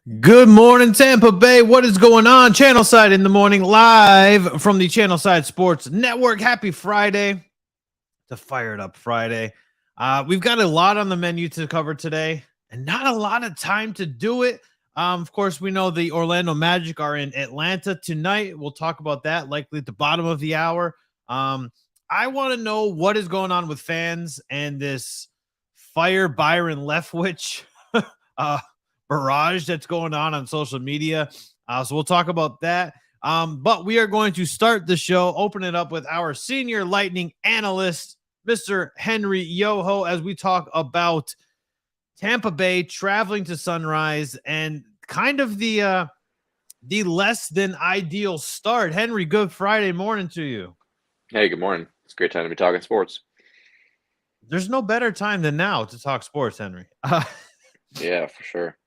Good morning, Tampa Bay. What is going on? Channelside in the morning, live from the Channelside Sports Network. Happy Friday. To Fire It Up Friday. We've got a lot on the menu to cover today and not a lot of time to do it. Of course, we know the Orlando Magic are in Atlanta tonight. We'll talk about that likely at the bottom of the hour. I want to know what is going on with fans and this fire Byron Leftwich uh, barrage that's going on social media. So we'll talk about that. But we are going to start the show, open it up with our senior Lightning analyst, Mr. Henry Yoho, as we talk about Tampa Bay traveling to Sunrise and kind of the less than ideal start. Henry, good Friday morning to you. Hey, good morning. It's a great time to be talking sports. There's no better time than now to talk sports, Henry. Yeah, for sure.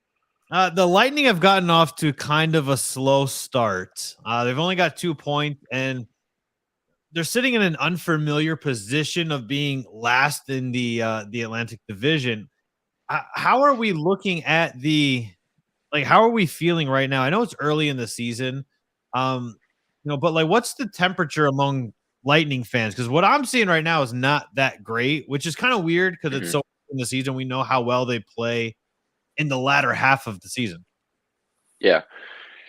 The Lightning have gotten off to kind of a slow start. They've only got 2 points, and they're sitting in an unfamiliar position of being last in the Atlantic Division. How are we looking at how are we feeling right now? I know it's early in the season, but what's the temperature among Lightning fans? Because what I'm seeing right now is not that great, which is kind of weird because it's so in the season. We know how well they play in the latter half of the season. Yeah,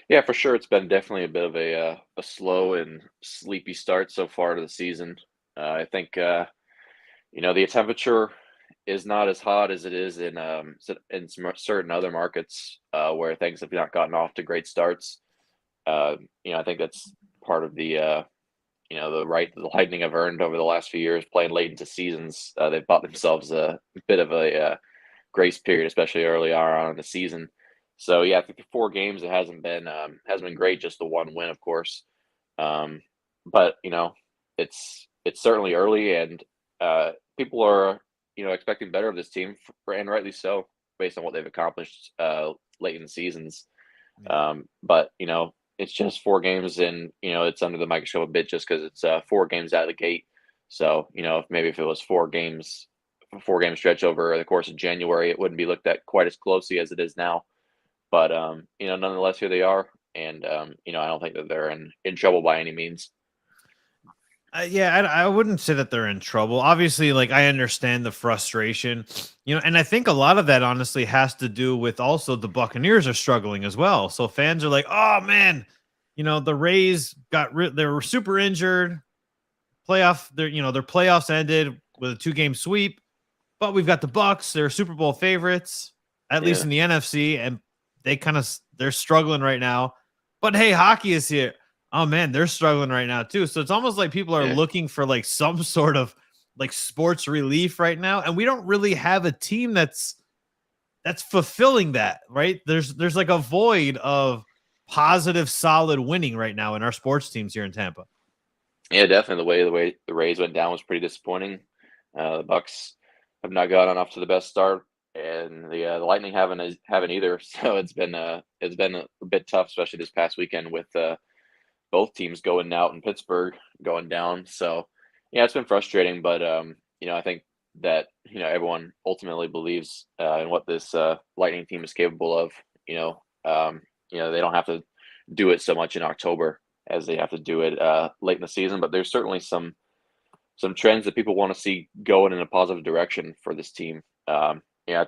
yeah, for sure. It's been definitely a bit of a slow and sleepy start so far to the season. I think the temperature is not as hot as it is in certain other markets where things have not gotten off to great starts. I think that's part of the right the Lightning have earned over the last few years playing late into seasons. They've bought themselves a bit of a grace period, especially early on in the season. So yeah, I think the 4 games it hasn't been great. Just the one win, of course, but it's certainly early, and people are expecting better of this team, and rightly so, based on what they've accomplished late in the seasons. But it's just 4 games, and it's under the microscope a bit just because it's 4 games out of the gate. So if it was 4 games, a 4 game stretch over the course of January, it wouldn't be looked at quite as closely as it is now. But nonetheless, here they are, and I don't think that they're in trouble by any means. I wouldn't say that they're in trouble. Obviously, I understand the frustration, and I think a lot of that honestly has to do with also the Buccaneers are struggling as well. So fans are like, oh man, the Rays they were super injured. Their playoffs ended with a 2-game sweep, but we've got the Bucks. They're Super Bowl favorites, at least in the NFC, and they're struggling right now. But hey, hockey is here. Oh man, they're struggling right now too. So it's almost like people are looking for some sort of sports relief right now, and we don't really have a team that's fulfilling that, right? There's a void of positive, solid winning right now in our sports teams here in Tampa. Yeah, definitely. The way the Rays went down was pretty disappointing. The Bucks have not gotten off to the best start, and the Lightning haven't either. So it's been a bit tough, especially this past weekend with both teams going out and Pittsburgh going down. So yeah, it's been frustrating, but I think that everyone ultimately believes in what this Lightning team is capable of. They don't have to do it so much in October as they have to do it late in the season. But there's certainly some trends that people want to see going in a positive direction for this team. I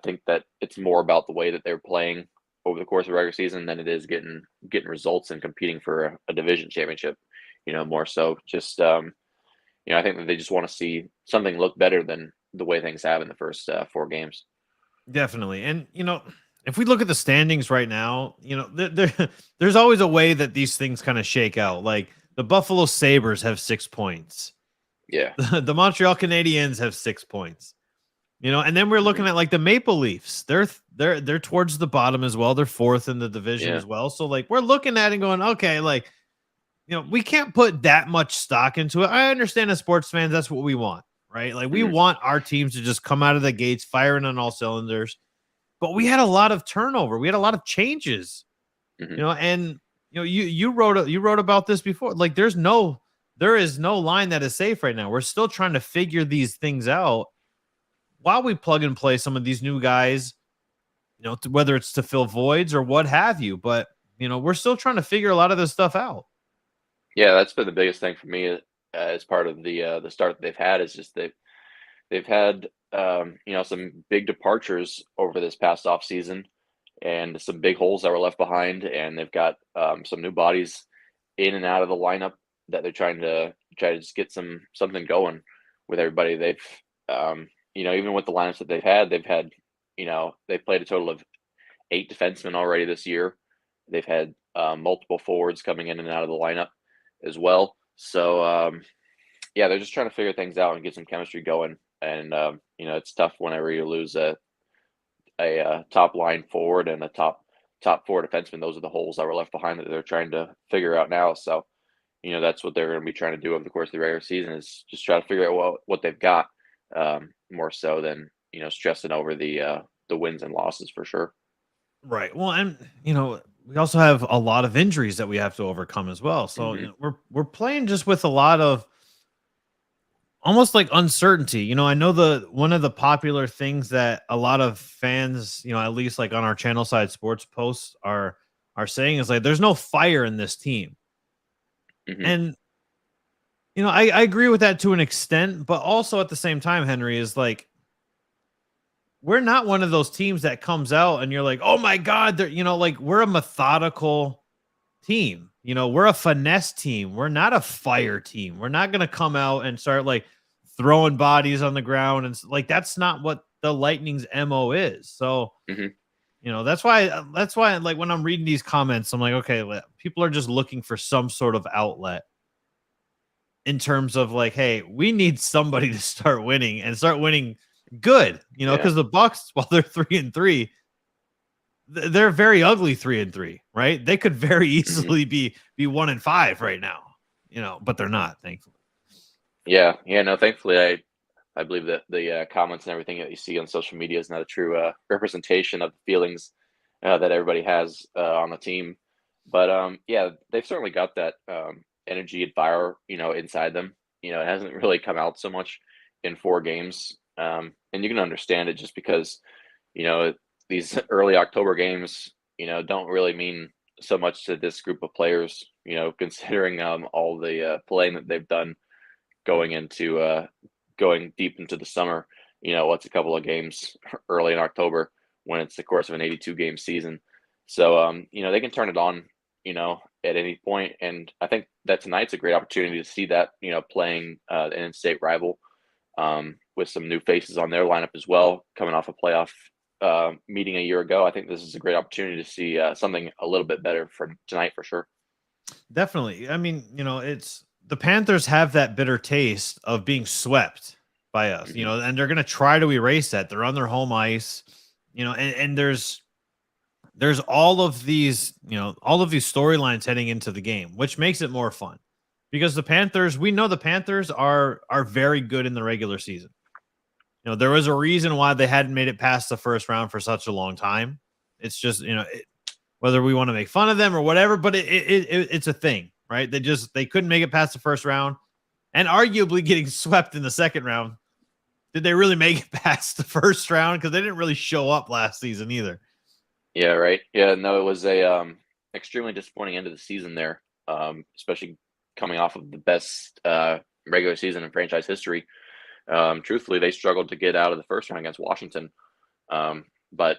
think that it's more about the way that they're playing over the course of the regular season than it is getting results and competing for a division championship. More so just I think that they just want to see something look better than the way things have in the first 4 games. Definitely. And if we look at the standings right now, there's always a way that these things kind of shake out. Like the Buffalo Sabres have 6 points. Yeah. The Montreal Canadiens have 6 points. And then we're looking at the Maple Leafs. They're towards the bottom as well. They're 4th in the division as well. So we're looking at it and going, okay, we can't put that much stock into it. I understand as sports fans, that's what we want, right? We want our teams to just come out of the gates firing on all cylinders. But we had a lot of turnover. We had a lot of changes, and you wrote about this before. There is no line that is safe right now. We're still trying to figure these things out while we plug and play some of these new guys whether it's to fill voids or what have you. But we're still trying to figure a lot of this stuff out. Yeah, that's been the biggest thing for me as part of the start that they've had is just they've had some big departures over this past off season and some big holes that were left behind, and they've got some new bodies in and out of the lineup that they're trying to just get something going with everybody. They've even with the lineups that they've had they've played a total of 8 defensemen already this year. They've had multiple forwards coming in and out of the lineup as well. So yeah, they're just trying to figure things out and get some chemistry going. And it's tough whenever you lose a top line forward and a top 4 defenseman. Those are the holes that were left behind that they're trying to figure out now. So that's what they're going to be trying to do over the course of the regular season is just try to figure out what they've got, more so than stressing over the wins and losses for sure. Right. Well, and we also have a lot of injuries that we have to overcome as well. So we're playing just with a lot of almost like uncertainty. I know one of the popular things that a lot of fans, at least like on our channel side sports posts are saying is like there's no fire in this team. And I agree with that to an extent, but also at the same time, Henry, is like we're not one of those teams that comes out and you're like, oh my God, like we're a methodical team. We're a finesse team. We're not a fire team. We're not going to come out and start like throwing bodies on the ground. And like, that's not what the Lightning's MO is. So, that's why like when I'm reading these comments, I'm like, okay, people are just looking for some sort of outlet in terms of like, hey, we need somebody to start winning and start winning good, because the Bucks, while they're 3-3, they're very ugly 3-3, right? They could very easily be 1-5 right now, but they're not, thankfully. Yeah, no, thankfully, I believe that the comments and everything that you see on social media is not a true representation of the feelings that everybody has on the team. But yeah, they've certainly got that energy and fire, inside them. It hasn't really come out so much in 4 games. And you can understand it just because, these early October games, don't really mean so much to this group of players, considering all the playing that they've done going deep into the summer. What's a couple of games early in October when it's the course of an 82 game season. So, they can turn it on, at any point. And I think that tonight's a great opportunity to see that, playing an in-state rival with some new faces on their lineup as well, coming off a playoff meeting a year ago. I think this is a great opportunity to see something a little bit better for tonight for sure. Definitely. I mean, it's the Panthers have that bitter taste of being swept by us, and they're going to try to erase that. They're on their home ice, and there's all of these storylines heading into the game, which makes it more fun because we know the Panthers are very good in the regular season. There was a reason why they hadn't made it past the first round for such a long time. It's just, whether we want to make fun of them or whatever, but it's a thing, right? They couldn't make it past the first round and arguably getting swept in the second round. Did they really make it past the first round? Because they didn't really show up last season either. Yeah, right. Yeah, no, it was a extremely disappointing end of the season there, especially coming off of the best regular season in franchise history. Truthfully, they struggled to get out of the first round against Washington. But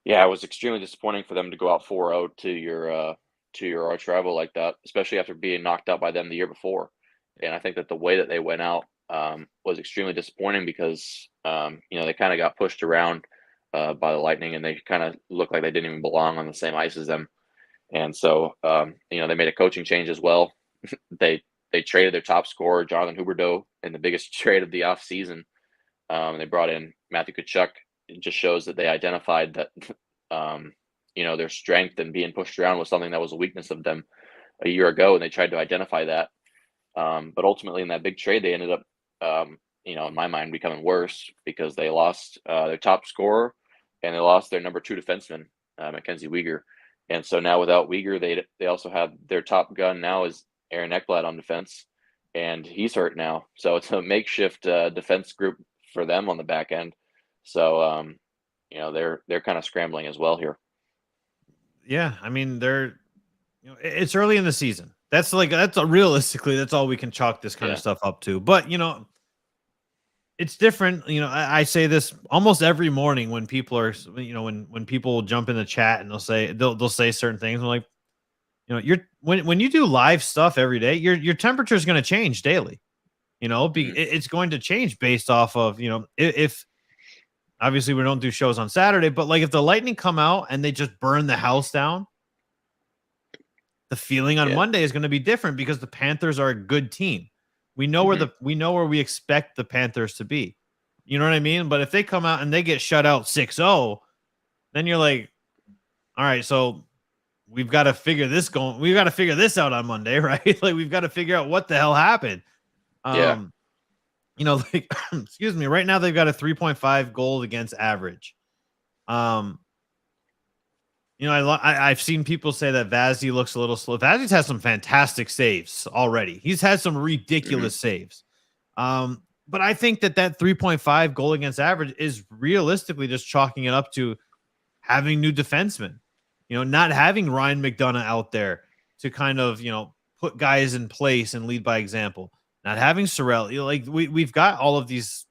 yeah, it was extremely disappointing for them to go out 4-0 to your arch rival like that, especially after being knocked out by them the year before. And I think that the way that they went out was extremely disappointing because they kind of got pushed around by the Lightning, and they kind of looked like they didn't even belong on the same ice as them. And so they made a coaching change as well. They traded their top scorer, Jonathan Huberdeau, in the biggest trade of the offseason. They brought in Matthew Tkachuk. It just shows that they identified that, their strength and being pushed around was something that was a weakness of them a year ago, and they tried to identify that. But ultimately, in that big trade, they ended up, in my mind, becoming worse because they lost their top scorer and they lost their number 2 defenseman, Mackenzie Weegar. And so now without Weegar, they also have their top gun now is Aaron Ekblad on defense, and he's hurt now. So it's a makeshift defense group for them on the back end. So, they're kind of scrambling as well here. Yeah, I mean, it's early in the season. Realistically, that's all we can chalk this kind of stuff up to. But it's different. I say this almost every morning when people are, when people jump in the chat and they'll say certain things. I'm like, when you do live stuff every day, your temperature is going to change daily. It's going to change based off of, if obviously we don't do shows on Saturday, but like if the Lightning come out and they just burn the house down, the feeling on Monday is going to be different because the Panthers are a good team. We know where we expect the Panthers to be. You know what I mean? But if they come out and they get shut out 6-0, then you're like, all right, so we've got to figure this out on Monday, right? Like we've got to figure out what the hell happened. Excuse me, right now they've got a 3.5 goals against average. I've seen people say that Vazzy looks a little slow. Vazzy's had some fantastic saves already. He's had some ridiculous saves. But I think that 3.5 goal against average is realistically just chalking it up to having new defensemen, not having Ryan McDonough out there to kind of, put guys in place and lead by example, not having Sorrell. We've got all of these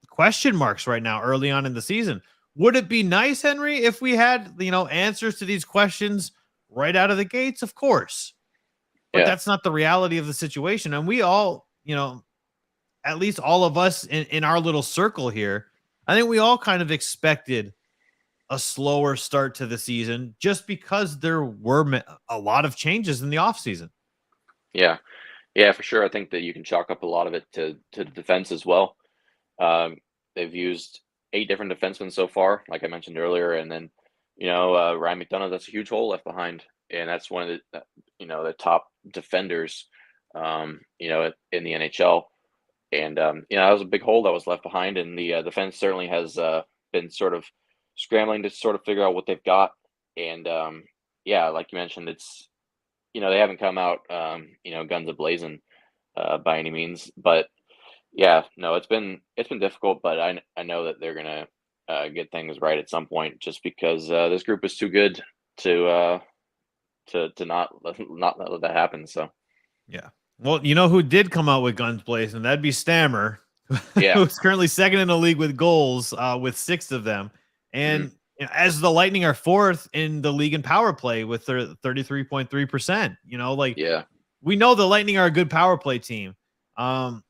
question marks right now early on in the season. Would it be nice, Henry, if we had, answers to these questions right out of the gates? Of course. But that's not the reality of the situation. And we all, at least all of us in our little circle here, I think we all kind of expected a slower start to the season just because there were a lot of changes in the offseason. Yeah. Yeah, for sure. I think that you can chalk up a lot of it to the defense as well. They've used 8 different defensemen so far, like I mentioned earlier, and then Ryan McDonough, that's a huge hole left behind, and that's one of the the top defenders in the NHL, and that was a big hole that was left behind, and the defense certainly has been sort of scrambling to sort of figure out what they've got, and like you mentioned, it's they haven't come out guns a-blazing by any means, but it's been difficult, but I know that they're gonna get things right at some point, just because this group is too good to not let that happen. So well, who did come out with guns blazing? That'd be Stammer, who's currently second in the league with goals, with 6 of them, and as the Lightning are 4th in the league in power play with their 33.3%. We know the Lightning are a good power play team. But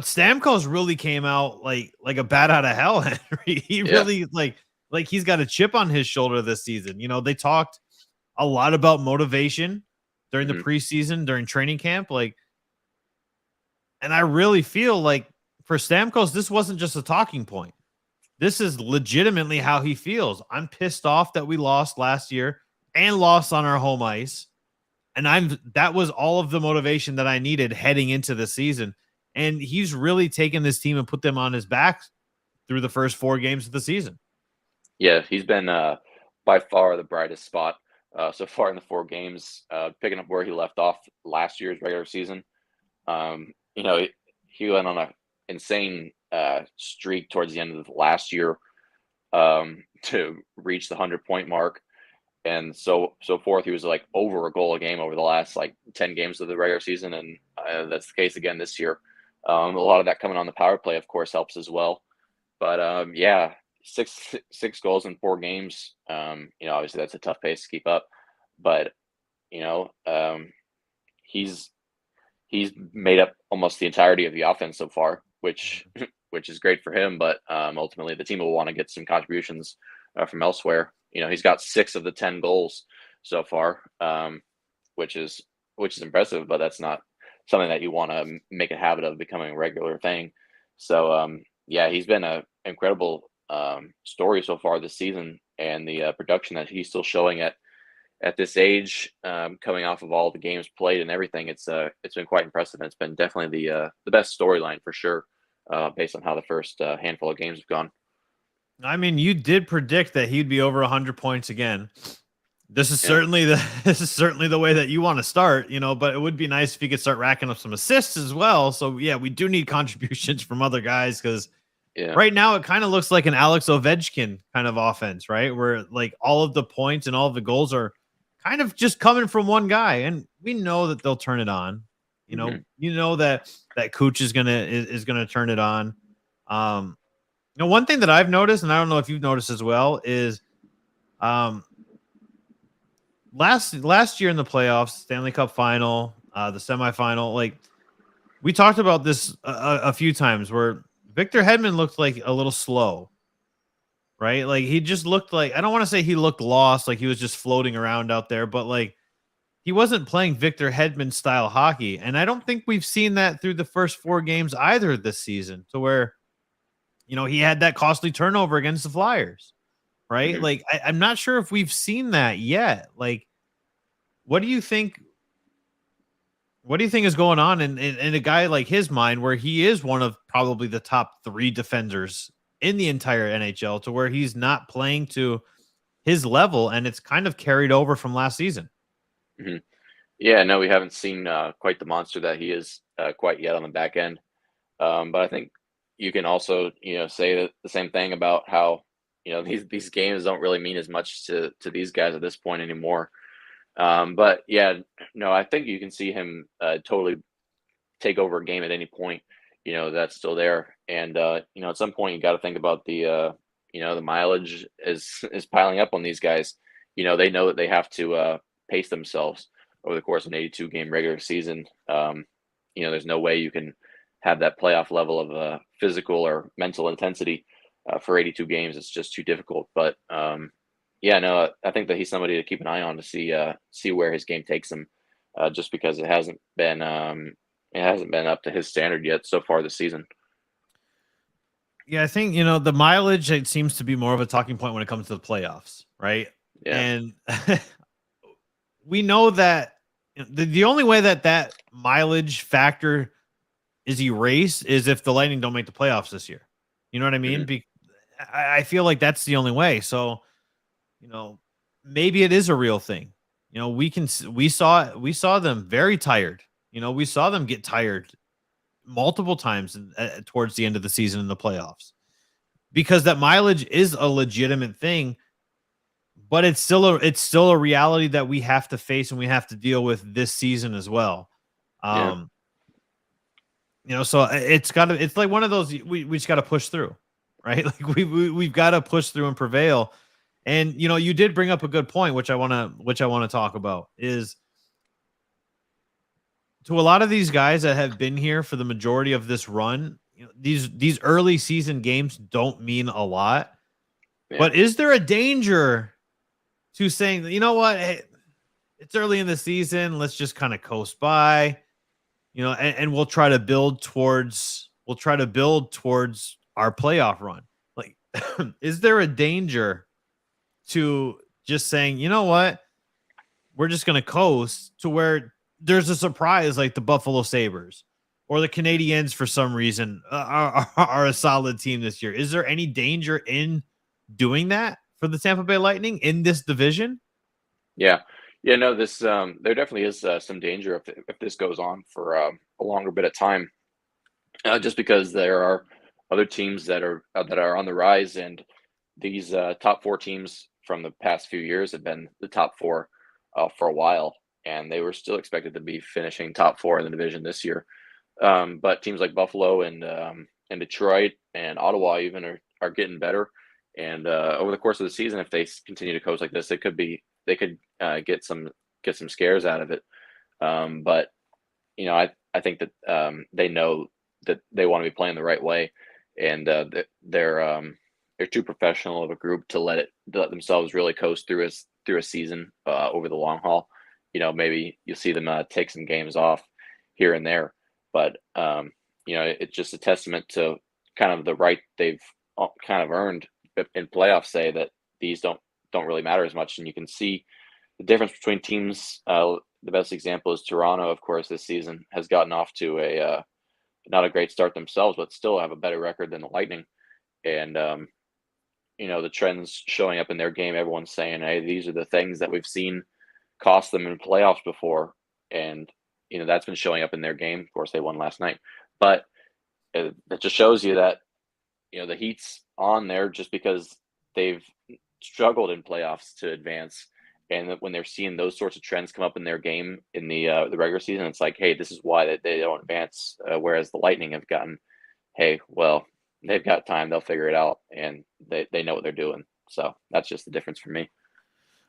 Stamkos really came out like a bat out of hell, Henry. He really like he's got a chip on his shoulder this season. They talked a lot about motivation during the preseason, during training camp. And I really feel like for Stamkos, this wasn't just a talking point. This is legitimately how he feels. I'm pissed off that we lost last year and lost on our home ice. And that was all of the motivation that I needed heading into the season. And he's really taken this team and put them on his back through the first 4 games of the season. Yeah, he's been by far the brightest spot so far in the 4 games, picking up where he left off last year's regular season. He went on an insane streak towards the end of last year to reach the 100-point mark. And so forth. He was like over a goal a game over the last 10 games of the regular season. And that's the case again this year. A lot of that coming on the power play, of course, helps as well. But six goals in 4 games. Obviously that's a tough pace to keep up. But he's made up almost the entirety of the offense so far, which is great for him. But ultimately, the team will want to get some contributions from elsewhere. He's got 6 of the 10 goals so far, which is impressive. But that's not something that you want to make a habit of becoming a regular thing. So, he's been an incredible story so far this season, and the production that he's still showing at this age, coming off of all the games played and everything, it's been quite impressive. And it's been definitely the best storyline for sure, based on how the first handful of games have gone. I mean, you did predict that he'd be over 100 points again. This is certainly the way that you want to start, but it would be nice if he could start racking up some assists as well. So we do need contributions from other guys, because Yeah. Right now, it kind of looks like an Alex Ovechkin kind of offense, right? Where like all of the points and all of the goals are kind of just coming from one guy, and we know that they'll turn it on. Hmm. You know that Cooch is gonna turn it on. Um, one thing that I've noticed, and I don't know if you've noticed as well, is um last year in the playoffs, Stanley Cup final, the semifinal, like we talked about this a few times where Victor Hedman looked like a little slow, right? Like he just looked like, I don't want to say he looked lost, like he was just floating around out there, but like he wasn't playing Victor Hedman style hockey. And I don't think we've seen that through the first 4 games either this season, to where, he had that costly turnover against the Flyers, right? Hmm. Like I'm not sure if we've seen that yet. Like, what do you think? What do you think is going on in a guy like his mind, where he is one of probably the top 3 defenders in the entire NHL, to where he's not playing to his level, and it's kind of carried over from last season? Hmm. Yeah, no, we haven't seen quite the monster that he is quite yet on the back end. But I think you can also, say the same thing about how, these games don't really mean as much to these guys at this point anymore. But yeah, no, I think you can see him totally take over a game at any point. That's still there, and at some point you got to think about the mileage is piling up on these guys. They know that they have to pace themselves over the course of an 82 game regular season. There's no way you can have that playoff level of physical or mental intensity for 82 games. It's just too difficult. But yeah, no, I think that he's somebody to keep an eye on to see where his game takes him, just because it hasn't been up to his standard yet so far this season. Yeah, I think the mileage, it seems to be more of a talking point when it comes to the playoffs, right? Yeah. And we know that the only way that mileage factor is erased is if the Lightning don't make the playoffs this year. You know what I mean? Hmm. I feel like that's the only way. So, you know, maybe it is a real thing. We saw them very tired. We saw them get tired multiple times towards the end of the season in the playoffs, because that mileage is a legitimate thing, but it's still a reality that we have to face and we have to deal with this season as well. Yeah. Um, so it's like one of those, we just got to push through, right? Like we've got to push through and prevail. And you did bring up a good point, which I want to talk about, is to a lot of these guys that have been here for the majority of this run, these early season games don't mean a lot. Yeah. But is there a danger to saying, you know what, hey, it's early in the season, let's just kind of coast by, and we'll try to build towards our playoff run? Like, is there a danger to just saying, you know what, we're just going to coast, to where there's a surprise like the Buffalo Sabres or the Canadiens for some reason are a solid team this year? Is there any danger in doing that for the Tampa Bay Lightning in this division? Yeah. Yeah. No, this there definitely is some danger if this goes on for a longer bit of time, just because there are other teams that are on the rise, and these top four teams from the past few years have been the top four for a while, and they were still expected to be finishing top four in the division this year. But teams like Buffalo and Detroit and Ottawa even are getting better. And over the course of the season, if they continue to coach like this, they could get some scares out of it. But I think that they know that they want to be playing the right way, and they're too professional of a group to let themselves really coast through a season over the long haul. Maybe you'll see them take some games off here and there, but it's just a testament to kind of the right they've kind of earned in playoffs. Say that these don't really matter as much, and you can see the difference between teams. The best example is Toronto, of course. This season has gotten off to a not a great start themselves, but still have a better record than the Lightning. And the trends showing up in their game. Everyone's saying, "Hey, these are the things that we've seen cost them in playoffs before," and that's been showing up in their game. Of course, they won last night, but it just shows you that the Heat's on there just because they've struggled in playoffs to advance. And when they're seeing those sorts of trends come up in their game in the regular season, it's like, hey, this is why they don't advance. Whereas the Lightning have gotten, hey, well, they've got time, they'll figure it out, and they know what they're doing. So that's just the difference for me.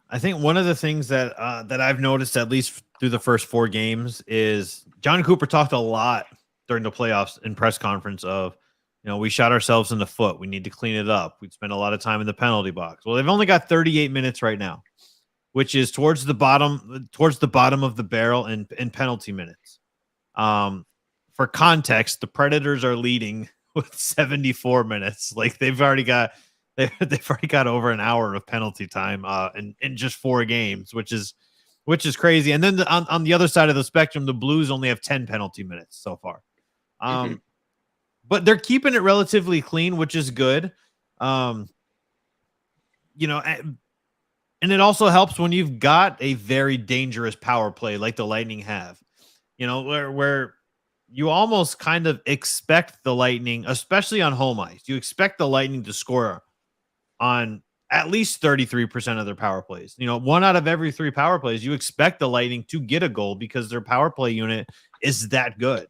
I think one of the things that that I've noticed, at least through the first 4 games, is John Cooper talked a lot during the playoffs in press conference of, we shot ourselves in the foot. We need to clean it up. We'd spend a lot of time in the penalty box. Well, they've only got 38 minutes right now, which is towards the bottom of the barrel in penalty minutes. For context, the Predators are leading with 74 minutes. Like they've already got over an hour of penalty time in just 4 games, which is crazy. And then on the other side of the spectrum, the Blues only have 10 penalty minutes so far. But they're keeping it relatively clean, which is good. And it also helps when you've got a very dangerous power play like the Lightning have, where you almost kind of expect the Lightning, especially on home ice, you expect the Lightning to score on at least 33% of their power plays. 1 out of every 3 power plays, you expect the Lightning to get a goal because their power play unit is that good.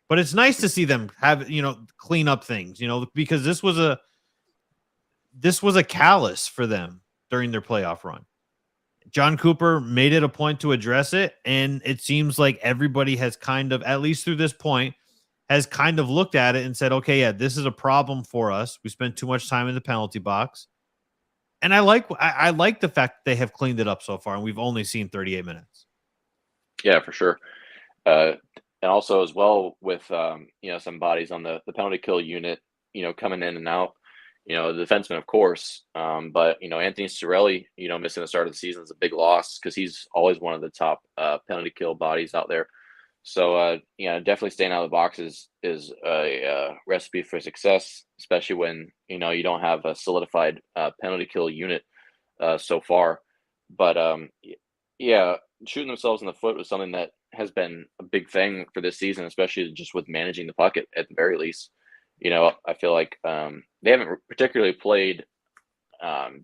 But it's nice to see them have, clean up things, because this was a callous for them during their playoff run. John Cooper made it a point to address it, and it seems like everybody has kind of, at least through this point, has kind of looked at it and said, okay, yeah, this is a problem for us. We spent too much time in the penalty box. And I like the fact that they have cleaned it up so far, and we've only seen 38 minutes. Yeah, for sure. And also as well with, some bodies on the penalty kill unit, coming in and out, the defenseman, of course. But, Anthony Cirelli, missing the start of the season is a big loss because he's always one of the top penalty kill bodies out there. So, definitely staying out of the box is a recipe for success, especially when, you don't have a solidified penalty kill unit so far. But, yeah, shooting themselves in the foot was something that has been a big thing for this season, especially just with managing the puck at the very least. I feel like they haven't particularly played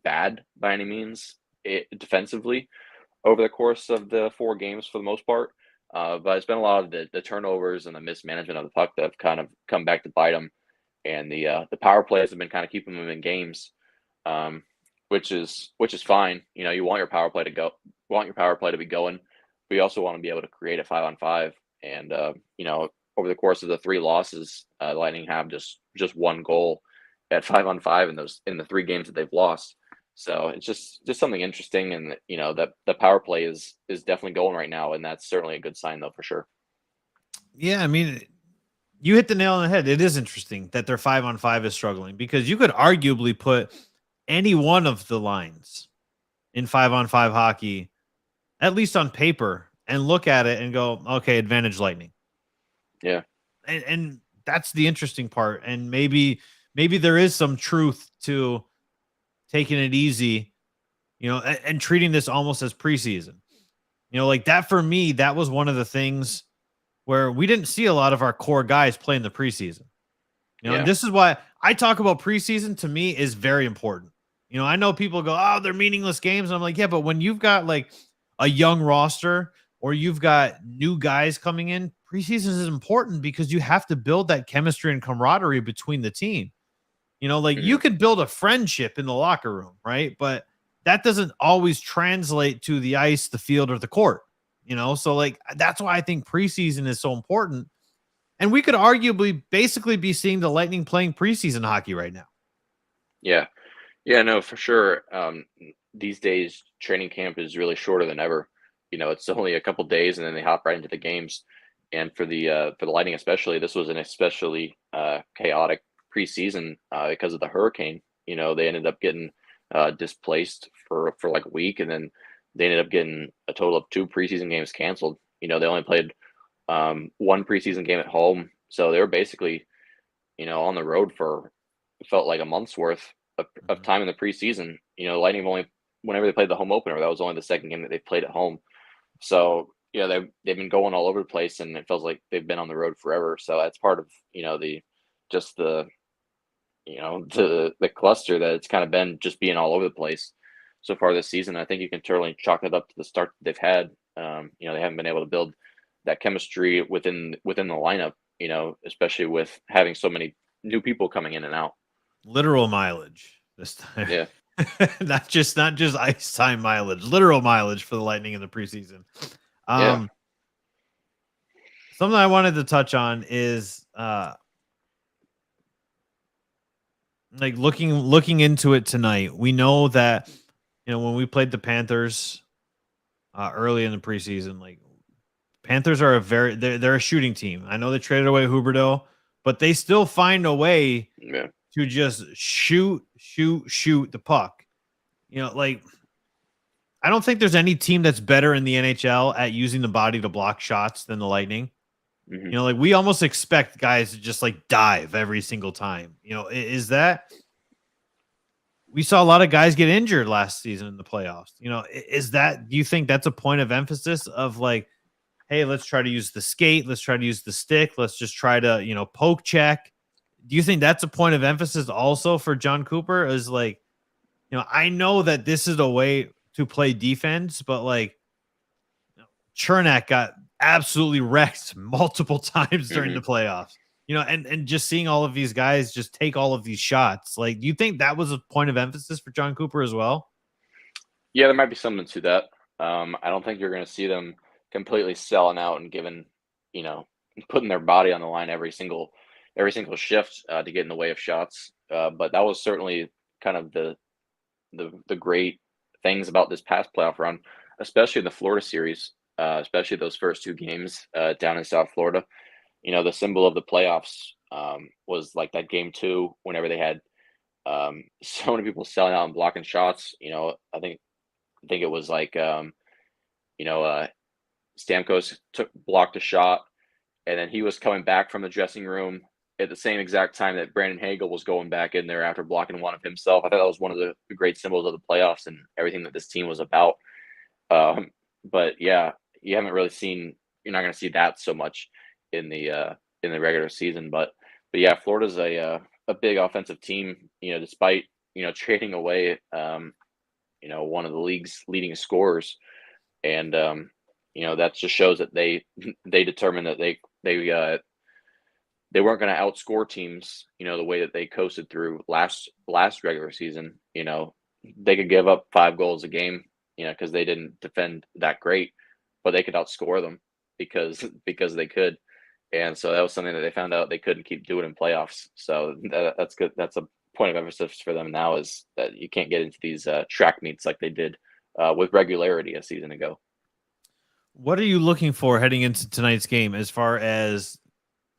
bad by any means defensively over the course of the 4 games for the most part. But it's been a lot of the turnovers and the mismanagement of the puck that have kind of come back to bite them. And the power plays have been kind of keeping them in games, which is fine. You want your power play to be going. But you also want to be able to create a 5-on-5. And over the course of the 3 losses, Lightning have just 1 goal at 5-on-5 in the 3 games that they've lost. So it's just something interesting, and that the power play is definitely going right now, and that's certainly a good sign, though, for sure. Yeah, I mean, you hit the nail on the head. It is interesting that their 5-on-5 is struggling, because you could arguably put any one of the lines in 5-on-5 hockey, at least on paper, and look at it and go, okay, advantage Lightning. Yeah, and that's the interesting part. And maybe there is some truth to taking it easy, and treating this almost as preseason. Like that for me, that was one of the things where we didn't see a lot of our core guys play in the preseason. And this is why I talk about preseason. To me, is very important. I know people go, oh, they're meaningless games. And I'm like, yeah, but when you've got like a young roster or you've got new guys coming in, preseason is important because you have to build that chemistry and camaraderie between the team. You could build a friendship in the locker room, right? But that doesn't always translate to the ice, the field, or the court. So like that's why I think preseason is so important. And we could arguably basically be seeing the Lightning playing preseason hockey right now. Yeah, no, for sure. These days, training camp is really shorter than ever. It's only a couple days, and then they hop right into the games. And for the Lightning especially, this was an especially chaotic preseason because of the hurricane. They ended up getting displaced for like a week, and then they ended up getting a total of 2 preseason games canceled. They only played 1 preseason game at home, so they were basically on the road for, it felt like a month's worth of time in the preseason. Lightning only, whenever they played the home opener, that was only the second game that they played at home. So they've been going all over the place, and it feels like they've been on the road forever. So that's part of to the cluster that it's kind of been just being all over the place so far this season. I think you can totally chalk it up to the start that they've had. They haven't been able to build that chemistry within the lineup, especially with having so many new people coming in and out. Literal mileage this time. Yeah. not just ice time mileage, literal mileage for the Lightning in the preseason. Yeah. Something I wanted to touch on is like looking into it tonight. We know that when we played the Panthers early in the preseason, like Panthers are they're a shooting team. I know they traded away Huberdeau, but they still find a way to just shoot the puck. Like I don't think there's any team that's better in the NHL at using the body to block shots than the Lightning. Mm-hmm. Like we almost expect guys to just like dive every single time. Is that we saw a lot of guys get injured last season in the playoffs. Do you think that's a point of emphasis of like, hey, let's try to use the skate, let's try to use the stick, let's just try to, poke check. Do you think that's a point of emphasis also for John Cooper? Is like, I know that this is a way to play defense, but like Chernak got absolutely wrecked multiple times during the playoffs, and just seeing all of these guys just take all of these shots. Like, do you think that was a point of emphasis for John Cooper as well? Yeah, there might be something to that. I don't think you're going to see them completely selling out and putting their body on the line every single shift to get in the way of shots. But that was certainly kind of the great things about this past playoff run, especially the Florida series, especially those first two games down in South Florida. The symbol of the playoffs was like that game 2, whenever they had so many people selling out and blocking shots. I think it was like Stamkos blocked a shot, and then he was coming back from the dressing room at the same exact time that Brandon Hagel was going back in there after blocking one of himself. I thought that was one of the great symbols of the playoffs and everything that this team was about. But yeah, you're not going to see that so much in the regular season. But yeah, Florida's a big offensive team, despite, trading away, one of the league's leading scorers. And, that just shows that they determined that they weren't going to outscore teams, the way that they coasted through last regular season. They could give up 5 goals a game, because they didn't defend that great, but they could outscore them because they could. And so that was something that they found out they couldn't keep doing in playoffs. So that's good. That's a point of emphasis for them now, is that you can't get into these track meets like they did with regularity a season ago. What are you looking for heading into tonight's game? As far as,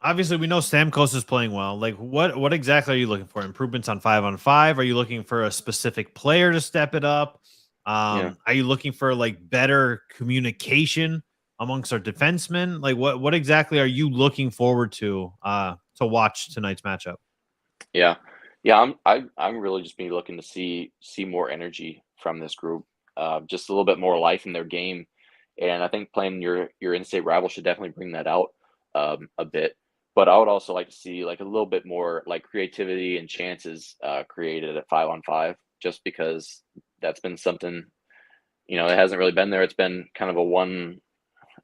obviously we know Stamkos is playing well. Like what exactly are you looking for? Improvements on 5-on-5? Are you looking for a specific player to step it up? Are you looking for like better communication amongst our defensemen? Like what exactly are you looking forward to watch tonight's matchup? Yeah. I'm really just be looking to see more energy from this group, just a little bit more life in their game, and I think playing your in-state rival should definitely bring that out a bit. But I would also like to see like a little bit more like creativity and chances created at 5-on-5, just because that's been something, it hasn't really been there. It's been kind of a one,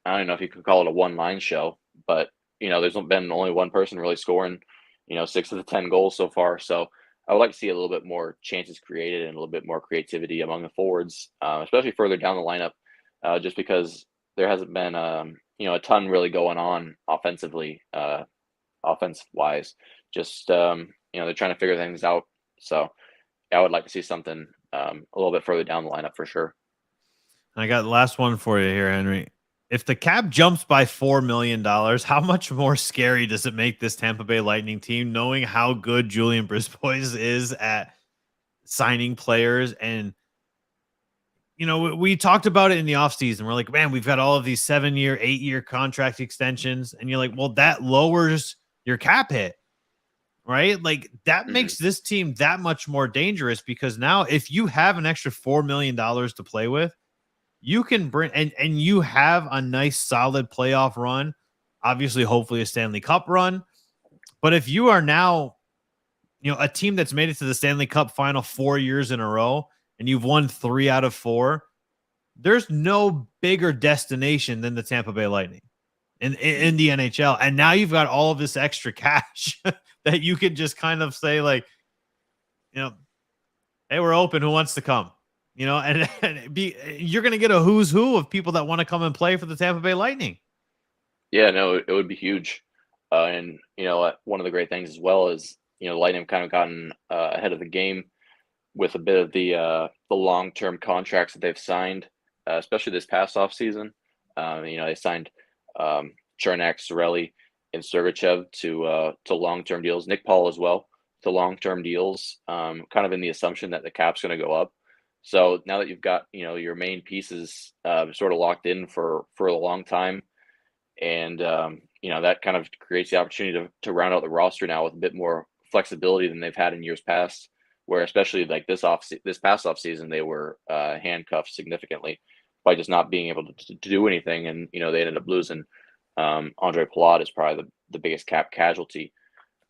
I don't know if you could call it a one-line show, but there's been only one person really scoring, 6 of the 10 goals so far. So I would like to see a little bit more chances created and a little bit more creativity among the forwards, especially further down the lineup, just because there hasn't been, a ton really going on offensively, offense-wise. Just, they're trying to figure things out. So I would like to see something a little bit further down the lineup for sure. I got the last one for you here, Henry. If the cap jumps by $4 million, how much more scary does it make this Tampa Bay Lightning team, knowing how good Julian Brisbois is at signing players? And, we talked about it in the offseason. We're like, man, we've got all of these 7-year, 8-year contract extensions. And you're like, well, that lowers your cap hit, right? Like that makes this team that much more dangerous, because now if you have an extra $4 million to play with, you can bring and you have a nice solid playoff run, obviously, hopefully a Stanley Cup run. But if you are now, a team that's made it to the Stanley Cup final 4 years in a row, and you've won 3 out of 4. There's no bigger destination than the Tampa Bay Lightning in the NHL. And now you've got all of this extra cash that you could just kind of say, like, hey, we're open. Who wants to come? You're going to get a who's who of people that want to come and play for the Tampa Bay Lightning. Yeah, no, it would be huge. And one of the great things as well is, the Lightning have kind of gotten ahead of the game with a bit of the long-term contracts that they've signed, especially this past offseason. They signed Chernak, Cirelli, and Sergachev to long-term deals. Nick Paul as well to long-term deals, kind of in the assumption that the cap's going to go up. So now that you've got your main pieces sort of locked in for a long time, and that kind of creates the opportunity to round out the roster now with a bit more flexibility than they've had in years past, where especially like this past off season they were handcuffed significantly by just not being able to do anything, and they ended up losing Andre Palat is probably the biggest cap casualty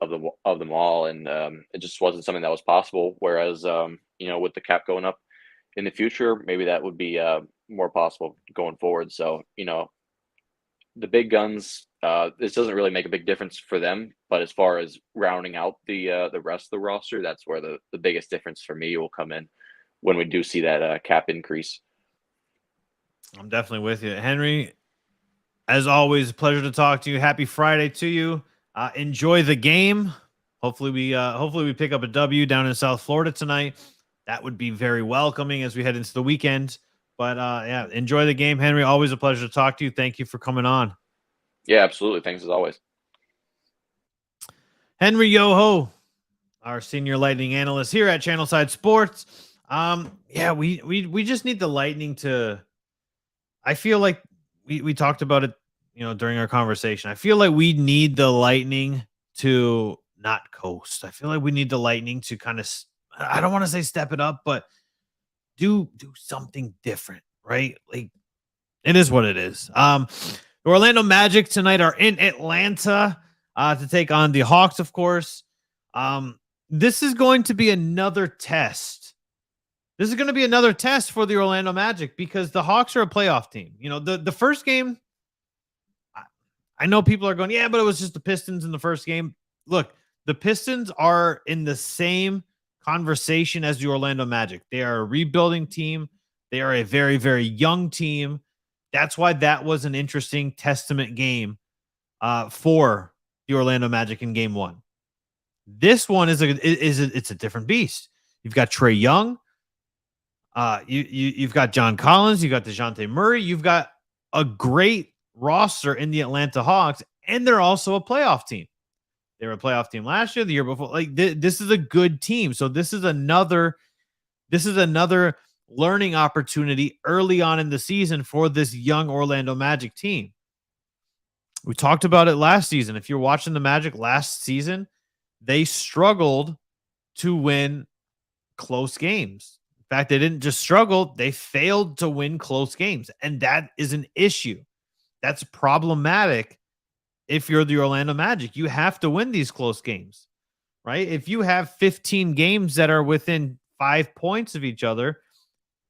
of them all, and it just wasn't something that was possible. Whereas with the cap going up in the future, maybe that would be more possible going forward. So the big guns, this doesn't really make a big difference for them, but as far as rounding out the rest of the roster, that's where the biggest difference for me will come in when we do see that cap increase. I'm definitely with you, Henry. As always, a pleasure to talk to you. Happy Friday to you. Enjoy the game. Hopefully we pick up a W down in South Florida tonight. That would be very welcoming as we head into the weekend. But yeah, enjoy the game, Henry. Always a pleasure to talk to you. Thank you for coming on. Yeah, absolutely. Thanks as always. Henry Yoho, our senior Lightning analyst here at Channelside Sports. Yeah, we just need the Lightning to. I feel like we talked about it, during our conversation. I feel like we need the Lightning to not coast. I feel like we need the Lightning to kind of, I don't want to say step it up, but do something different, right? Like, it is what it is. The Orlando Magic tonight are in Atlanta to take on the Hawks, of course. This is going to be another test. This is going to be another test for the Orlando Magic because the Hawks are a playoff team. The first game, I know people are going, yeah, but it was just the Pistons in the first game. Look, the Pistons are in the same conversation as the Orlando Magic. They are a rebuilding team. They are a very, very young team. That's why that was an interesting testament game for the Orlando Magic in game one. This one it's a different beast. You've got Trae Young. You've got John Collins. You've got DeJounte Murray. You've got a great roster in the Atlanta Hawks, and they're also a playoff team. They were a playoff team last year, the year before. Like this is a good team. So this is another learning opportunity early on in the season for this young Orlando Magic team. We talked about it last season. If you're watching the Magic last season, they struggled to win close games. In fact, they didn't just struggle, they failed to win close games. And that is an issue. That's problematic. If you're the Orlando Magic, you have to win these close games, right? If you have 15 games that are within 5 points of each other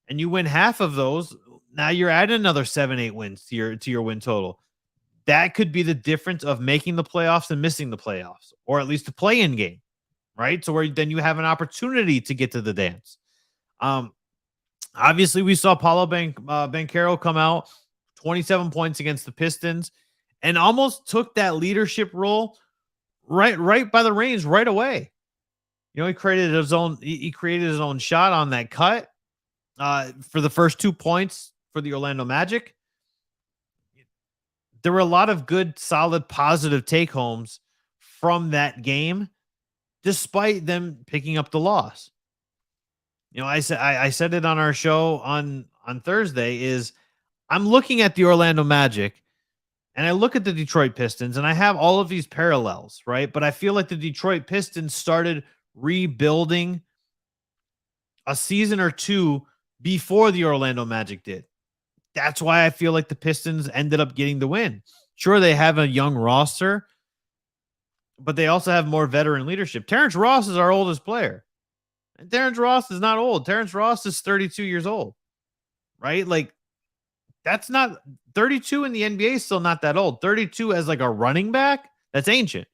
and you win half of those, now you're adding another 7-8 wins to your win total. That could be the difference of making the playoffs and missing the playoffs, or at least the play-in game, right? So where then you have an opportunity to get to the dance. Obviously, we saw Paolo Banchero come out, 27 points against the Pistons, and almost took that leadership role right by the reins right away. He created his own shot on that cut for the first 2 points for the Orlando Magic. There were a lot of good, solid, positive take-homes from that game, despite them picking up the loss. I said it on our show on Thursday is I'm looking at the Orlando Magic and I look at the Detroit Pistons and I have all of these parallels, right? But I feel like the Detroit Pistons started rebuilding a season or two before the Orlando Magic did. That's why I feel like the Pistons ended up getting the win. Sure, they have a young roster, but they also have more veteran leadership. Terrence Ross is our oldest player. And Terrence Ross is not old. Terrence Ross is 32 years old, right? Like, that's not 32 in the NBA is still not that old. 32 as like a running back, that's ancient.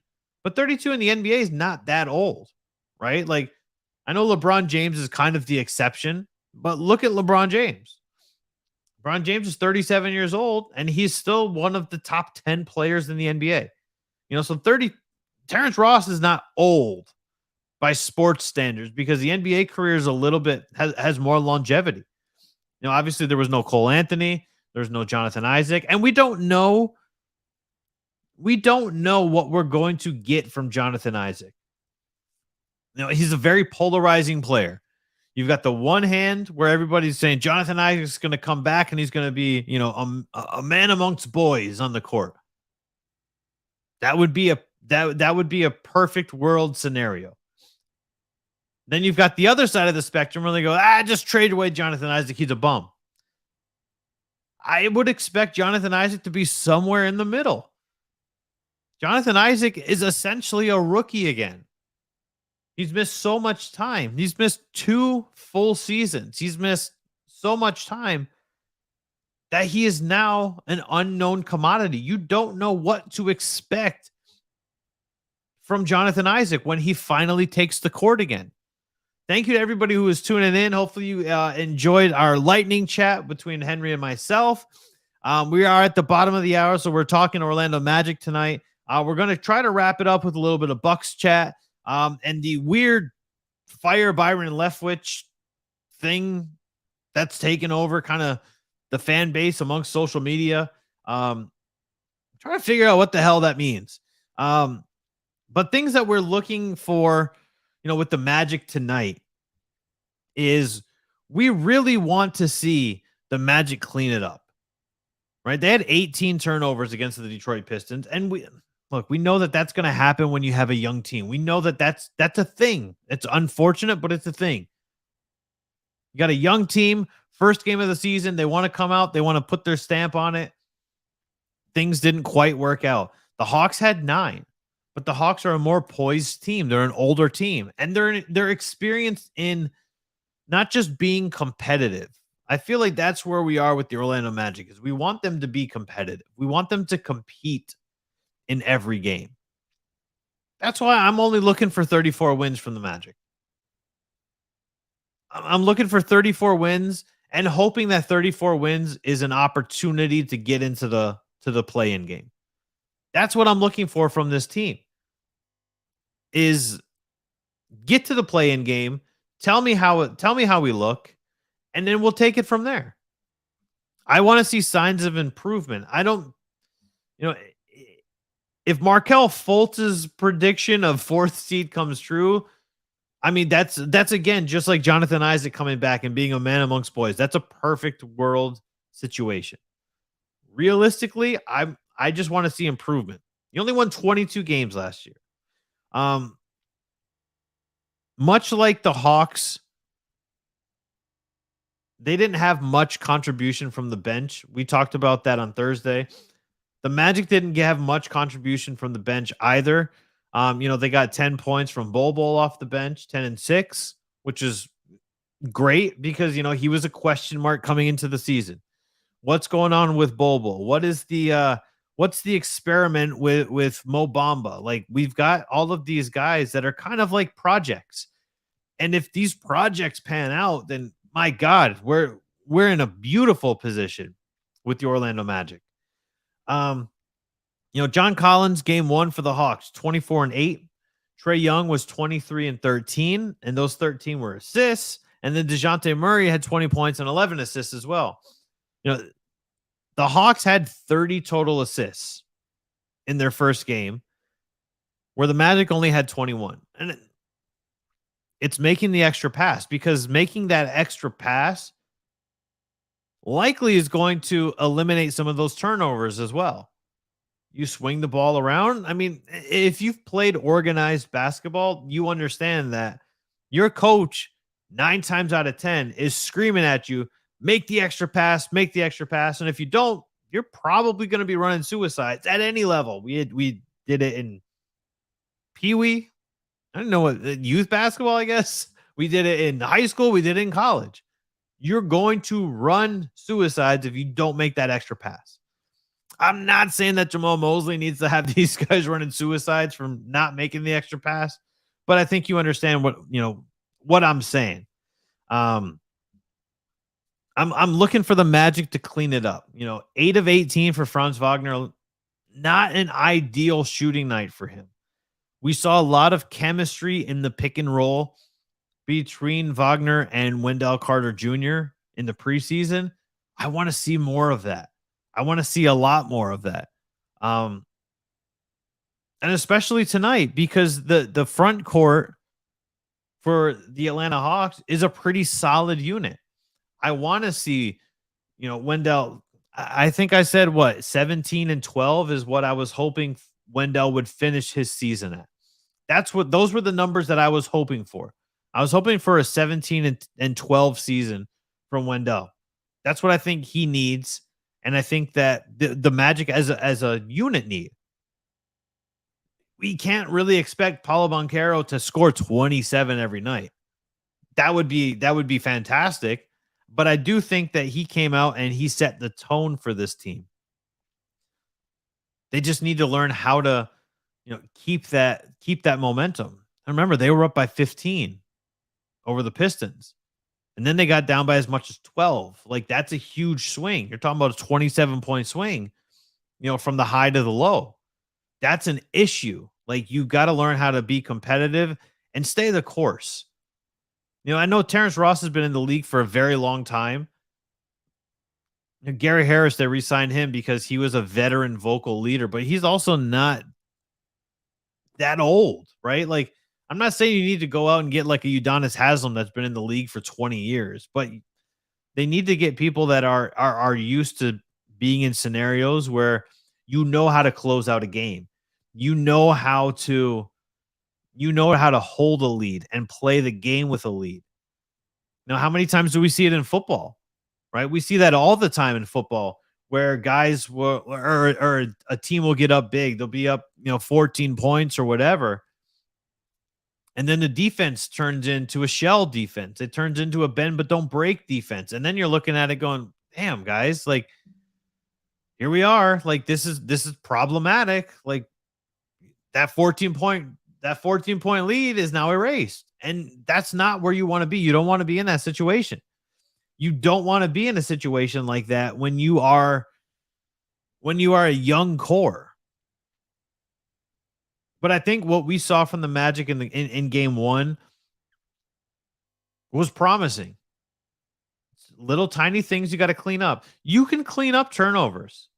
But 32 in the NBA is not that old, right? Like, I know LeBron James is kind of the exception, but look at LeBron James. LeBron James is 37 years old, and he's still one of the top 10 players in the NBA. So Terrence Ross is not old by sports standards because the NBA career is a little bit has more longevity. Obviously there was no Cole Anthony, there's no Jonathan Isaac, and we don't know what we're going to get from Jonathan Isaac. He's a very polarizing player. You've got the one hand where everybody's saying Jonathan Isaac's going to come back and he's going to be, a man amongst boys on the court. That would be a perfect world scenario. Then you've got the other side of the spectrum where they go, just trade away Jonathan Isaac. He's a bum. I would expect Jonathan Isaac to be somewhere in the middle. Jonathan Isaac is essentially a rookie again. He's missed so much time. He's missed 2 full seasons. He's missed so much time that he is now an unknown commodity. You don't know what to expect from Jonathan Isaac when he finally takes the court again. Thank you to everybody who is tuning in. Hopefully you enjoyed our lightning chat between Henry and myself. We are at the bottom of the hour, so we're talking Orlando Magic tonight. We're going to try to wrap it up with a little bit of Bucks chat and the weird fire Byron Leftwich thing that's taken over kind of the fan base amongst social media. Trying to figure out what the hell that means. But things that we're looking for, with the Magic tonight is we really want to see the Magic clean it up, right? They had 18 turnovers against the Detroit Pistons. And we know that that's going to happen when you have a young team. We know that that's a thing. It's unfortunate, but it's a thing. You got a young team, first game of the season. They want to come out. They want to put their stamp on it. Things didn't quite work out. The Hawks had 9. But the Hawks are a more poised team. They're an older team, and they're experienced in not just being competitive. I feel like that's where we are with the Orlando Magic is we want them to be competitive. We want them to compete in every game. That's why I'm only looking for 34 wins from the Magic. I'm looking for 34 wins and hoping that 34 wins is an opportunity to get into the play-in game. That's what I'm looking for from this team is get to the play-in game. Tell me how we look, and then we'll take it from there. I want to see signs of improvement. I don't, if Markelle Fultz's prediction of 4th seed comes true, I mean, that's again, just like Jonathan Isaac coming back and being a man amongst boys. That's a perfect world situation. Realistically, I just want to see improvement. You only won 22 games last year. Much like the Hawks, they didn't have much contribution from the bench. We talked about that on Thursday. The Magic didn't have much contribution from the bench either. They got 10 points from Bol Bol off the bench, 10-6, which is great because, he was a question mark coming into the season. What's going on with Bol Bol? What's the experiment with Mo Bamba? Like, we've got all of these guys that are kind of like projects. And if these projects pan out, then my God, we're in a beautiful position with the Orlando Magic. John Collins, game 1 for the Hawks, 24-8. Trae Young was 23-13, and those 13 were assists. And then DeJounte Murray had 20 points and 11 assists as well. The Hawks had 30 total assists in their first game, where the Magic only had 21. And it's making the extra pass, because making that extra pass likely is going to eliminate some of those turnovers as well. You swing the ball around. I mean, if you've played organized basketball, you understand that your coach 9 times out of 10 is screaming at you, make the extra pass, make the extra pass. And if you don't, you're probably going to be running suicides at any level. We did it in Pee-wee. I don't know what youth basketball, I guess. We did it in high school. We did it in college. You're going to run suicides if you don't make that extra pass. I'm not saying that Jamal Mosley needs to have these guys running suicides from not making the extra pass, but I think you understand what I'm saying. I'm looking for the Magic to clean it up. 8 of 18 for Franz Wagner, not an ideal shooting night for him. We saw a lot of chemistry in the pick and roll between Wagner and Wendell Carter Jr. in the preseason. I want to see more of that. I want to see a lot more of that. And especially tonight, because the front court for the Atlanta Hawks is a pretty solid unit. I want to see, Wendell. I think I said 17 and 12 is what I was hoping Wendell would finish his season at. Those were the numbers that I was hoping for. I was hoping for a 17 and 12 season from Wendell. That's what I think he needs. And I think that the Magic as a unit need. We can't really expect Paulo Banchero to score 27 every night. That would be fantastic. But I do think that he came out and he set the tone for this team. They just need to learn how to, keep that momentum. And remember, they were up by 15 over the Pistons. And then they got down by as much as 12. Like, that's a huge swing. You're talking about a 27-point swing, from the high to the low. That's an issue. Like, you got to learn how to be competitive and stay the course. I know Terrence Ross has been in the league for a very long time. Gary Harris, they re-signed him because he was a veteran vocal leader, but he's also not that old, right? Like, I'm not saying you need to go out and get like a Udonis Haslem that's been in the league for 20 years, but they need to get people that are used to being in scenarios where how to close out a game. You know how to hold a lead and play the game with a lead. Now, how many times do we see it in football? Right? We see that all the time in football where guys will or a team will get up big. They'll be up, 14 points or whatever. And then the defense turns into a shell defense. It turns into a bend but don't break defense. And then you're looking at it going, damn, guys, like, here we are. Like, this is problematic. Like, that 14-point lead is now erased. And that's not where you want to be. You don't want to be in that situation. You don't want to be in a situation like that when you are a young core. But I think what we saw from the Magic in game one was promising. Little tiny things you got to clean up. You can clean up turnovers.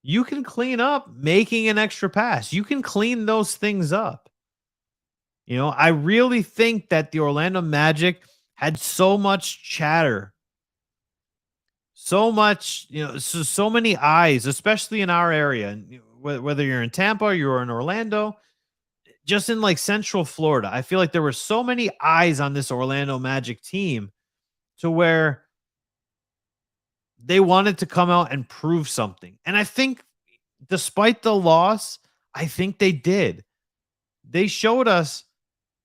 You can clean up making an extra pass. You can clean those things up. I really think that the Orlando Magic had so much chatter, so much, so many eyes, especially in our area. And whether you're in Tampa or you're in Orlando, just in like Central Florida, I feel like there were so many eyes on this Orlando Magic team to where they wanted to come out and prove something. And I think despite the loss, I think they did. They showed us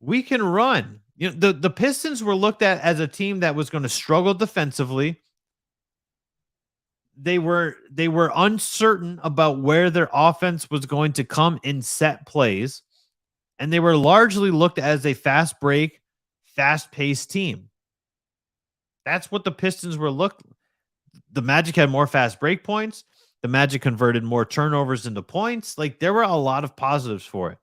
we can run. The Pistons were looked at as a team that was going to struggle defensively. They were uncertain about where their offense was going to come in set plays. And they were largely looked at as a fast break, fast-paced team. That's what the Pistons were looked. The Magic had more fast break points. The Magic converted more turnovers into points. Like, there were a lot of positives for it.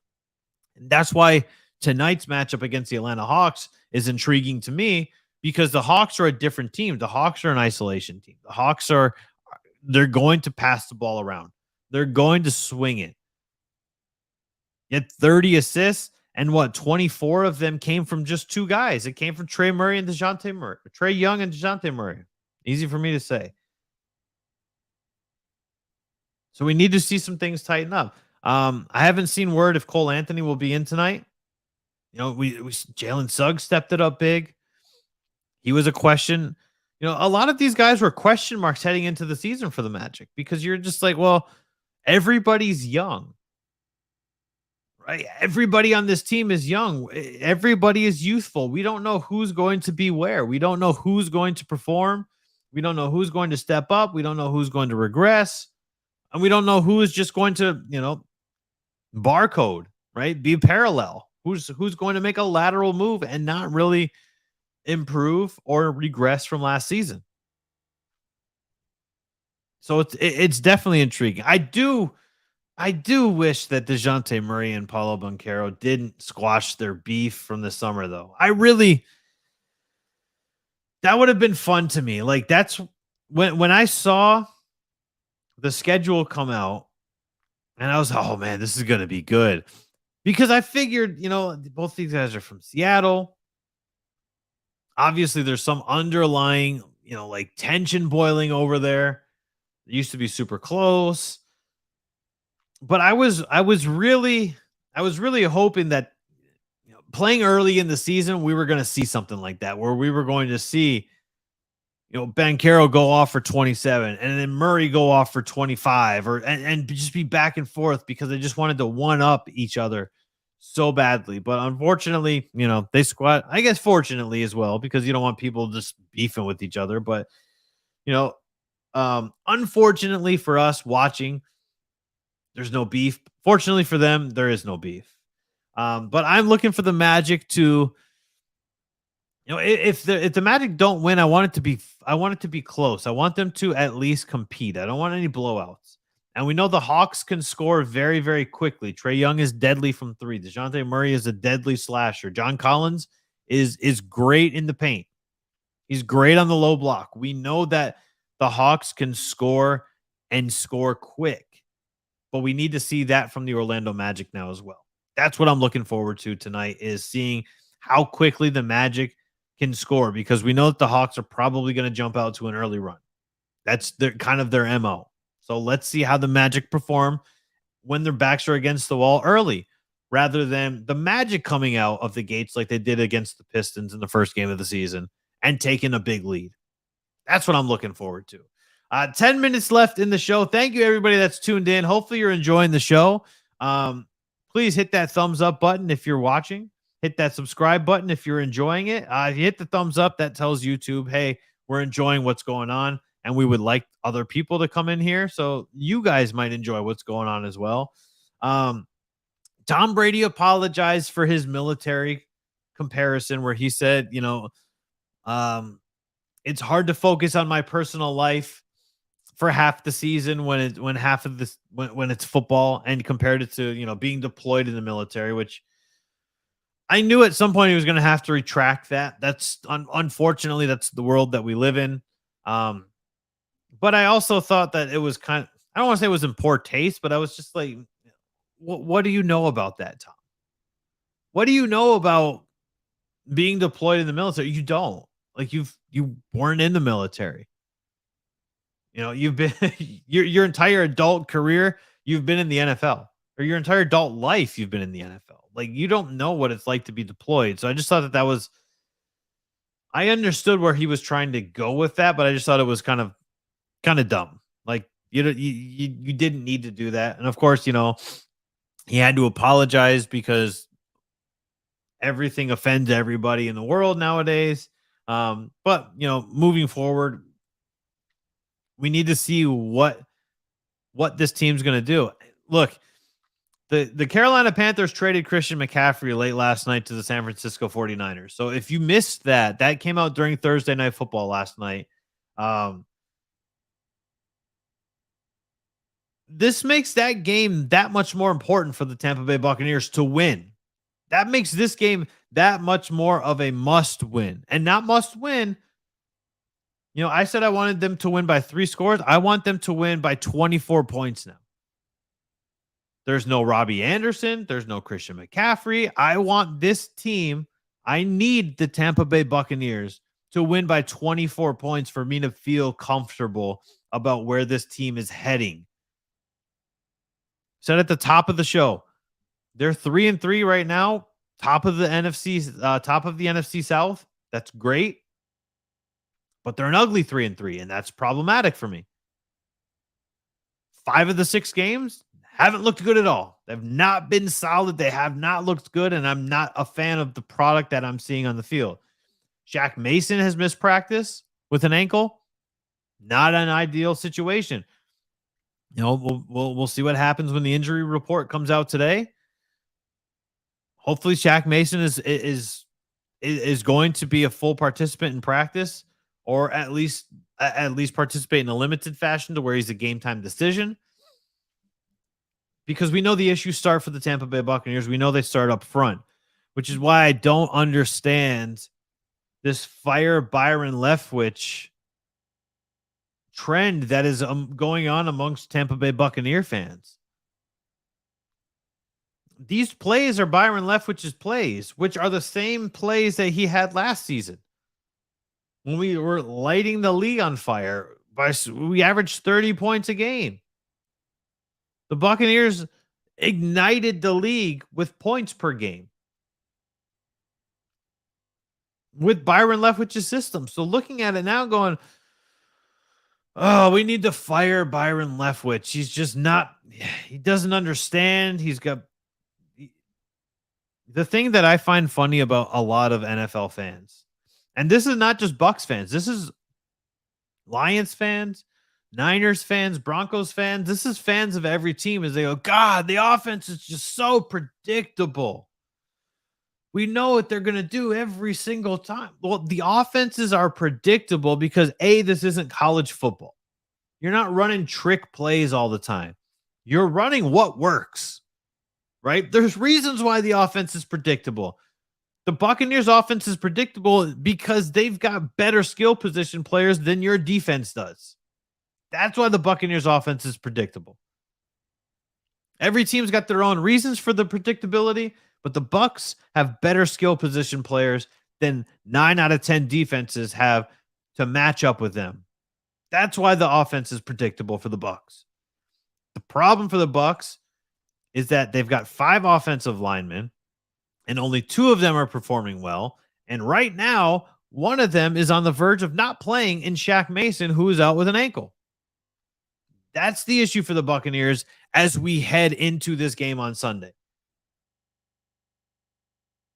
And that's why tonight's matchup against the Atlanta Hawks is intriguing to me, because the Hawks are a different team. The Hawks are an isolation team. The Hawks they're going to pass the ball around. They're going to swing it. Yet 30 assists, and 24 of them came from just two guys. It came from Trae Young and DeJounte Murray. Easy for me to say. So we need to see some things tighten up. I haven't seen word if Cole Anthony will be in tonight. Jalen Suggs stepped it up big. He was a question. A lot of these guys were question marks heading into the season for the Magic, because you're just like, well, everybody's young. right? Everybody on this team is young. Everybody is youthful. We don't know who's going to be where. We don't know who's going to perform. We don't know who's going to step up. We don't know who's going to regress. And we don't know who is just going to, barcode, right? Be parallel. Who's going to make a lateral move and not really improve or regress from last season. So it's definitely intriguing. I do wish that DeJounte Murray and Paulo Banchero didn't squash their beef from the summer, though. That would have been fun to me. Like, that's when I saw the schedule come out, and I was, oh man, this is going to be good. Because I figured, both these guys are from Seattle. Obviously, there's some underlying, like tension boiling over there. It used to be super close. But I was really hoping that playing early in the season, we were going to see something like that, where we were going to see, Banchero go off for 27 and then Murray go off for 25 and just be back and forth, because they just wanted to one up each other so badly. But unfortunately, they squat, I guess fortunately as well, because you don't want people just beefing with each other. But, unfortunately for us watching, there's no beef. Fortunately for them, there is no beef. But I'm looking for the Magic to, if the Magic don't win, I want it to be close. I want them to at least compete. I don't want any blowouts. And we know the Hawks can score very, very quickly. Trae Young is deadly from three. DeJounte Murray is a deadly slasher. John Collins is great in the paint. He's great on the low block. We know that the Hawks can score and score quick. But we need to see that from the Orlando Magic now as well. That's what I'm looking forward to tonight, is seeing how quickly the Magic can score, because we know that the Hawks are probably going to jump out to an early run. That's their MO. So let's see how the Magic perform when their backs are against the wall early, rather than the Magic coming out of the gates like they did against the Pistons in the first game of the season and taking a big lead. That's what I'm looking forward to. 10 minutes left in the show. Thank you, everybody that's tuned in. Hopefully you're enjoying the show. Please hit that thumbs up button if you're watching. Hit that subscribe button if you're enjoying it. If you hit the thumbs up, that tells YouTube, hey, we're enjoying what's going on, and we would like other people to come in here so you guys might enjoy what's going on as well. Tom Brady apologized for his military comparison, where he said, it's hard to focus on my personal life for half the season when it's football, and compared it to, being deployed in the military, which I knew at some point he was going to have to retract that. That's unfortunately, that's the world that we live in. But I also thought that it was I don't want to say it was in poor taste, but I was just like, what do you know about that, Tom? What do you know about being deployed in the military? You don't. Like, you weren't in the military. You've been your entire adult career, you've been in the NFL, or your entire adult life, you've been in the NFL. Like, you don't know what it's like to be deployed. So I just thought that was, I understood where he was trying to go with that, but I just thought it was kind of dumb. Like, you didn't need to do that. And of course, he had to apologize because everything offends everybody in the world nowadays. But moving forward, we need to see what this team's going to do. Look, the Carolina Panthers traded Christian McCaffrey late last night to the San Francisco 49ers. So if you missed that came out during Thursday Night Football last night. This makes that game that much more important for the Tampa Bay Buccaneers to win. That makes this game that much more of a must win, and not must win. I said I wanted them to win by 3 scores. I want them to win by 24 points now. There's no Robbie Anderson. There's no Christian McCaffrey. I want this team. I need the Tampa Bay Buccaneers to win by 24 points for me to feel comfortable about where this team is heading. Said at the top of the show, they're 3-3 right now. Top of the NFC South. That's great. But they're an ugly 3-3, and that's problematic for me. 5 of the 6 games haven't looked good at all. They've not been solid. They have not looked good, and I'm not a fan of the product that I'm seeing on the field. Shaq Mason has missed practice with an ankle. Not an ideal situation. We'll see what happens when the injury report comes out today. Hopefully, Shaq Mason is going to be a full participant in practice, or at least participate in a limited fashion to where he's a game time decision. Because we know the issues start for the Tampa Bay Buccaneers. We know they start up front, which is why I don't understand this fire Byron Leftwich trend that is going on amongst Tampa Bay Buccaneer fans. These plays are Byron Leftwich's plays, which are the same plays that he had last season when we were lighting the league on fire. We averaged 30 points a game. The Buccaneers ignited the league with points per game with Byron Leftwich's system. So looking at it now going, oh, we need to fire Byron Leftwich. He's just not, he doesn't understand. He's got the thing that I find funny about a lot of NFL fans, and this is not just Bucs fans. This is Lions fans, Niners fans, Broncos fans. This is fans of every team as they go, God, the offense is just so predictable. We know what they're going to do every single time. Well, the offenses are predictable because this isn't college football. You're not running trick plays all the time. You're running what works, right? There's reasons why the offense is predictable. The Buccaneers offense is predictable because they've got better skill position players than your defense does. That's why the Buccaneers offense is predictable. Every team's got their own reasons for the predictability, but the Bucs have better skill position players than 9 out of 10 defenses have to match up with them. That's why the offense is predictable for the Bucs. The problem for the Bucs is that they've got 5 offensive linemen and only 2 of them are performing well. And right now, one of them is on the verge of not playing in Shaq Mason, who is out with an ankle. That's the issue for the Buccaneers as we head into this game on Sunday.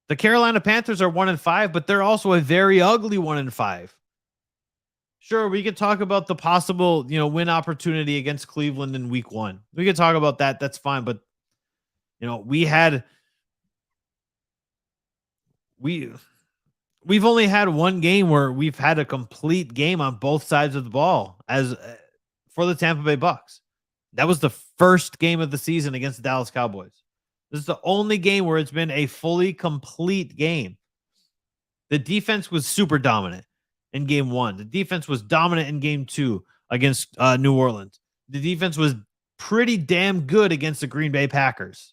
The Carolina Panthers are 1-5, but they're also a very ugly 1-5. Sure, we could talk about the possible, win opportunity against Cleveland in week 1. We could talk about that. That's fine. But, we've only had one game where we've had a complete game on both sides of the ball as for the Tampa Bay Bucs. That was the first game of the season against the Dallas Cowboys. This is the only game where it's been a fully complete game. The defense was super dominant in game 1. The defense was dominant in game 2 against New Orleans. The defense was pretty damn good against the Green Bay Packers.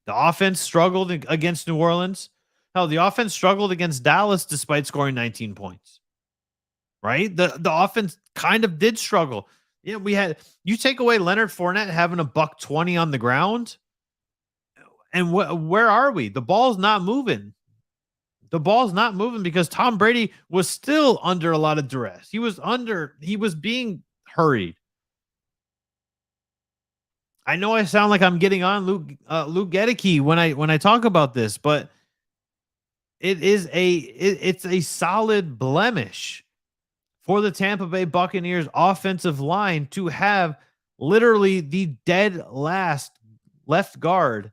The offense struggled against New Orleans. Hell, the offense struggled against Dallas despite scoring 19 points. Right? The offense kind of did struggle. Yeah, you take away Leonard Fournette having a $120 on the ground, and where are we? The ball's not moving. The ball's not moving because Tom Brady was still under a lot of duress. He was being hurried. I know I sound like I'm getting on Luke Gedeke when I talk about this, but it's a solid blemish for the Tampa Bay Buccaneers offensive line to have literally the dead last left guard.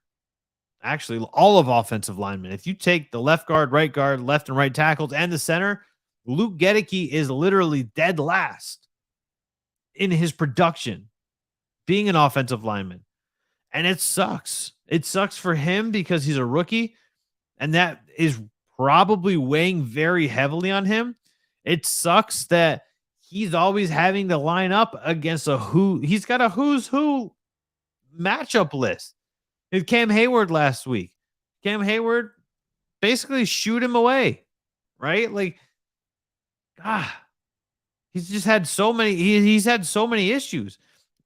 Actually, all of offensive linemen. If you take the left guard, left and right tackles, and the center, Luke Gedeke is literally dead last in his production being an offensive lineman. And it sucks. It sucks for him because he's a rookie, and that is probably weighing very heavily on him. It sucks that he's always having to line up against he's got a who's who matchup list. With Cam Hayward last week. Cam Hayward basically shoot him away, right? He's just had so many, he's had so many issues.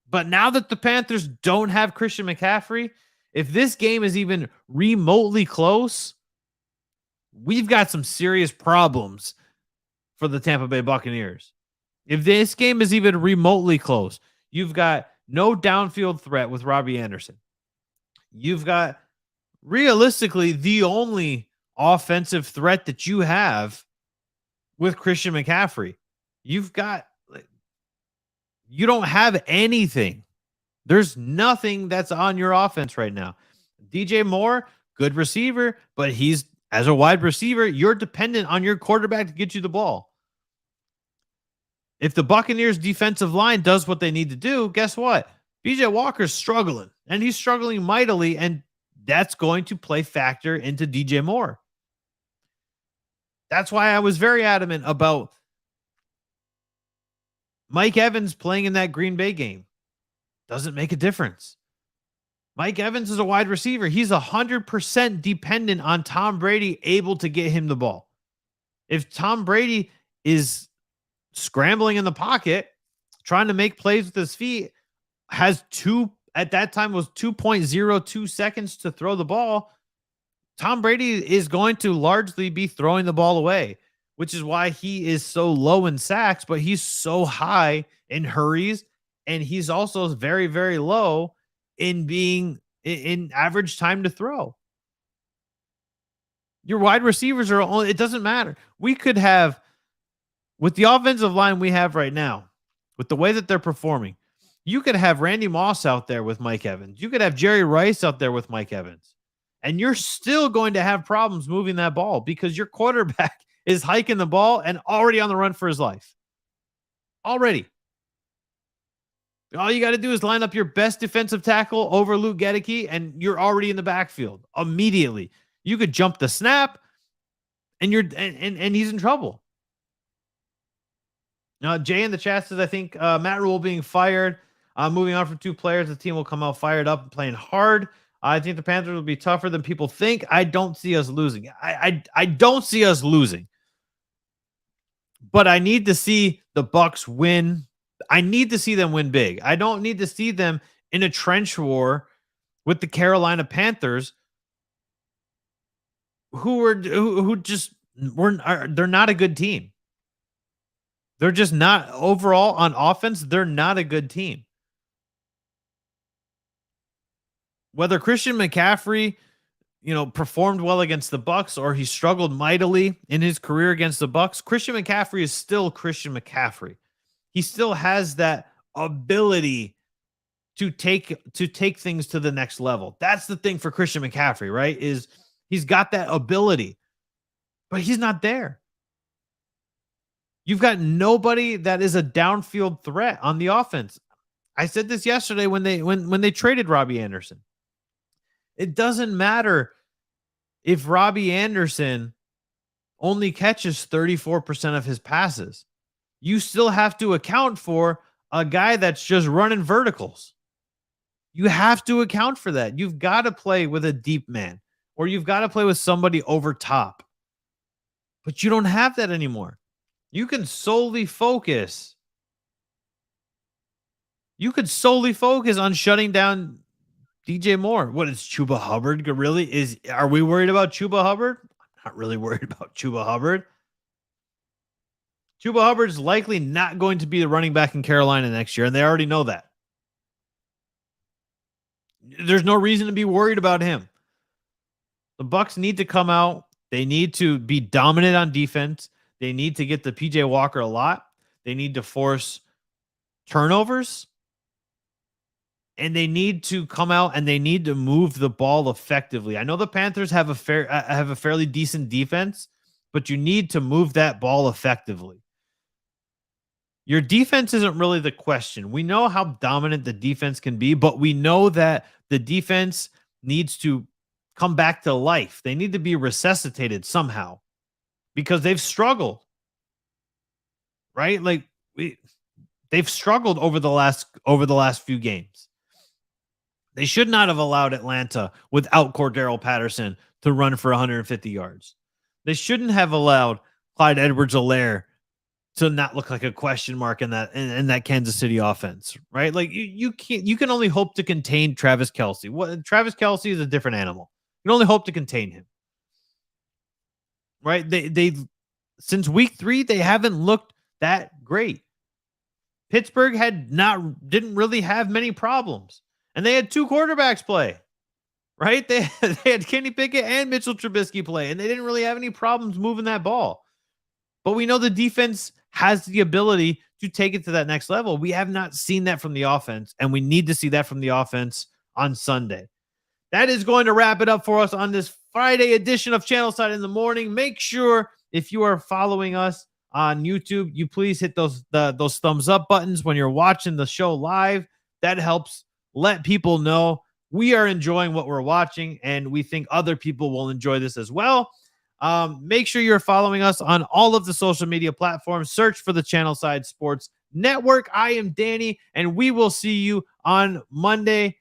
But now that the Panthers don't have Christian McCaffrey, if this game is even remotely close, we've got some serious problems for the Tampa Bay Buccaneers. If this game is even remotely close, you've got no downfield threat with Robbie Anderson. You've got realistically the only offensive threat that you have with Christian McCaffrey. You don't have anything. There's nothing that's on your offense right now. DJ Moore, good receiver, but he's, as a wide receiver, you're dependent on your quarterback to get you the ball. If the Buccaneers defensive line does what they need to do, guess what? BJ Walker's struggling, and he's struggling mightily, and that's going to play factor into DJ Moore. That's why I was very adamant about Mike Evans playing in that Green Bay game. Doesn't make a difference. Mike Evans is a wide receiver. He's 100% dependent on Tom Brady able to get him the ball. If Tom Brady is scrambling in the pocket, trying to make plays with his feet, at that time was 2.02 seconds to throw the ball, Tom Brady is going to largely be throwing the ball away, which is why he is so low in sacks, but he's so high in hurries, and he's also very, very low in being in average time to throw. Your wide receivers are only, it doesn't matter. We could have, with the offensive line we have right now, with the way that they're performing, you could have Randy Moss out there with Mike Evans. You could have Jerry Rice out there with Mike Evans. And you're still going to have problems moving that ball because your quarterback is hiking the ball and already on the run for his life. Already. All you got to do is line up your best defensive tackle over Luke Gedeke, and you're already in the backfield immediately. You could jump the snap, and he's in trouble. Now, Jay in the chat says, I think Matt Rule being fired, moving on from 2 players, the team will come out fired up and playing hard. I think the Panthers will be tougher than people think. I don't see us losing. I don't see us losing. But I need to see the Bucs win. I need to see them win big. I don't need to see them in a trench war with the Carolina Panthers, they're not a good team. They're just not, overall on offense, they're not a good team. Whether Christian McCaffrey, performed well against the Bucs or he struggled mightily in his career against the Bucs, Christian McCaffrey is still Christian McCaffrey. He still has that ability to take things to the next level. That's the thing for Christian McCaffrey, right? Is he's got that ability, but he's not there. You've got nobody that is a downfield threat on the offense. I said this yesterday when they traded Robbie Anderson. It doesn't matter if Robbie Anderson only catches 34% of his passes. You still have to account for a guy that's just running verticals. You have to account for that. You've got to play with a deep man, or you've got to play with somebody over top. But you don't have that anymore. You can solely focus. You could solely focus on shutting down DJ Moore. What is Chuba Hubbard? Are we worried about Chuba Hubbard? I'm not really worried about Chuba Hubbard. Chuba Hubbard's likely not going to be the running back in Carolina next year, and they already know that. There's no reason to be worried about him. The Bucs need to come out. They need to be dominant on defense. They need to get the PJ Walker a lot. They need to force turnovers. And they need to come out and they need to move the ball effectively. I know the Panthers have a fairly decent defense, but you need to move that ball effectively. Your defense isn't really the question. We know how dominant the defense can be, but we know that the defense needs to come back to life. They need to be resuscitated somehow because they've struggled, right? Like they've struggled over the last few games. They should not have allowed Atlanta without Cordero Patterson to run for 150 yards. They shouldn't have allowed Clyde Edwards-Helaire to not look like a question mark in that Kansas City offense, right? Like you can only hope to contain Travis Kelce. Travis Kelce is a different animal. You can only hope to contain him, right? They since week 3 they haven't looked that great. Pittsburgh didn't really have many problems, and they had two quarterbacks play. Right? They had Kenny Pickett and Mitchell Trubisky play, and they didn't really have any problems moving that ball. But we know the defense has the ability to take it to that next level. We have not seen that from the offense, and we need to see that from the offense on Sunday. That is going to wrap it up for us on this Friday edition of Channelside in the Morning. Make sure if you are following us on YouTube, you please hit those thumbs up buttons when you're watching the show live. That helps let people know we are enjoying what we're watching, and we think other people will enjoy this as well. Make sure you're following us on all of the social media platforms. Search for the Channelside Sports Network. I am Danny, and we will see you on Monday.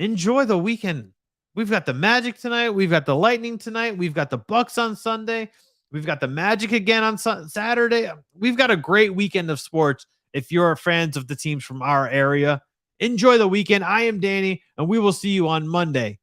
Enjoy the weekend. We've got the Magic tonight. We've got the Lightning tonight. We've got the Bucks on Sunday. We've got the Magic again on Saturday. We've got a great weekend of sports if you're fans of the teams from our area. Enjoy the weekend. I am Danny, and we will see you on Monday